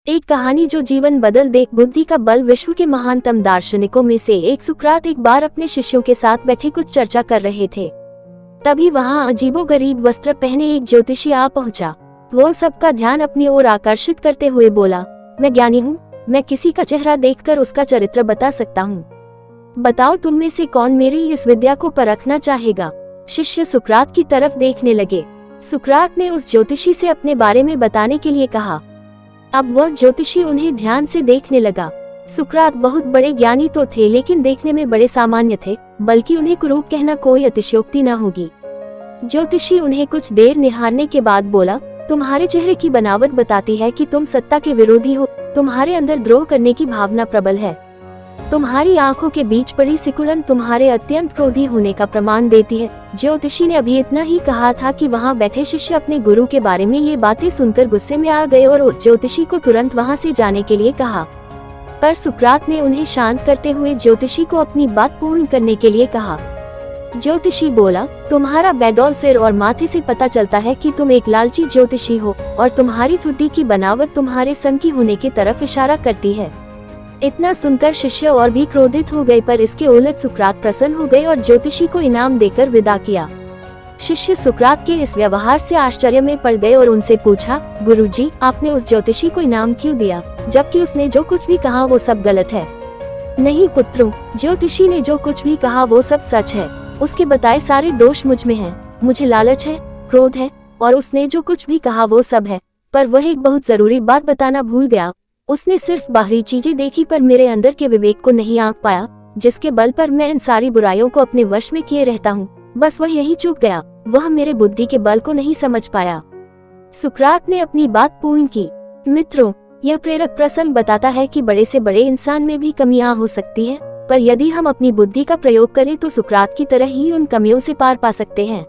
एक कहानी जो जीवन बदल दे। बुद्धि का बल। विश्व के महानतम दार्शनिकों में से एक सुकरात एक बार अपने शिष्यों के साथ बैठे कुछ चर्चा कर रहे थे। तभी वहां अजीबोगरीब वस्त्र पहने एक ज्योतिषी आ पहुंचा। वो सबका ध्यान अपनी ओर आकर्षित करते हुए बोला, मैं ज्ञानी हूँ, मैं किसी का चेहरा देखकर उसका चरित्र बता सकता हूँ। बताओ तुम में से कौन मेरी इस विद्या को परखना चाहेगा। शिष्य सुकरात की तरफ देखने लगे। सुकरात ने उस ज्योतिषी से अपने बारे में बताने के लिए कहा। अब वह ज्योतिषी उन्हें ध्यान से देखने लगा। सुकरात बहुत बड़े ज्ञानी तो थे, लेकिन देखने में बड़े सामान्य थे, बल्कि उन्हें कुरूप कहना कोई अतिशयोक्ति न होगी। ज्योतिषी उन्हें कुछ देर निहारने के बाद बोला, तुम्हारे चेहरे की बनावट बताती है कि तुम सत्ता के विरोधी हो। तुम्हारे अंदर द्रोह करने की भावना प्रबल है। तुम्हारी आंखों के बीच पड़ी सिकुड़न तुम्हारे अत्यंत क्रोधी होने का प्रमाण देती है। ज्योतिषी ने अभी इतना ही कहा था कि वहां बैठे शिष्य अपने गुरु के बारे में ये बातें सुनकर गुस्से में आ गए और उस ज्योतिषी को तुरंत वहां से जाने के लिए कहा। पर सुकरात ने उन्हें शांत करते हुए ज्योतिषी को अपनी बात पूर्ण करने के लिए कहा। ज्योतिषी बोला, तुम्हारा बेडौल सिर और माथे से पता चलता है कि तुम एक लालची ज्योतिषी हो और तुम्हारी ठुड्डी की बनावट तुम्हारे सन की होने की तरफ इशारा करती है। इतना सुनकर शिष्य और भी क्रोधित हो गए, पर इसके उलट सुकरात प्रसन्न हो गए और ज्योतिषी को इनाम देकर विदा किया। शिष्य सुकरात के इस व्यवहार से आश्चर्य में पड़ गए और उनसे पूछा, गुरुजी, आपने उस ज्योतिषी को इनाम क्यों दिया, जबकि उसने जो कुछ भी कहा वो सब गलत है। नहीं पुत्रों, ज्योतिषी ने जो कुछ भी कहा वो सब सच है। उसके बताए सारे दोष मुझ में हैं। मुझे लालच है, क्रोध है, और उसने जो कुछ भी कहा वो सब है। पर वह एक बहुत जरूरी बात बताना भूल गया। उसने सिर्फ बाहरी चीजें देखी, पर मेरे अंदर के विवेक को नहीं आंक पाया, जिसके बल पर मैं इन सारी बुराइयों को अपने वश में किए रहता हूँ। बस वह यही चूक गया, वह मेरे बुद्धि के बल को नहीं समझ पाया। सुकरात ने अपनी बात पूर्ण की। मित्रों, यह प्रेरक प्रसंग बताता है कि बड़े से बड़े इंसान में भी कमियां हो सकती हैं, पर यदि हम अपनी बुद्धि का प्रयोग करें तो सुकरात की तरह ही उन कमियों से पार पा सकते हैं।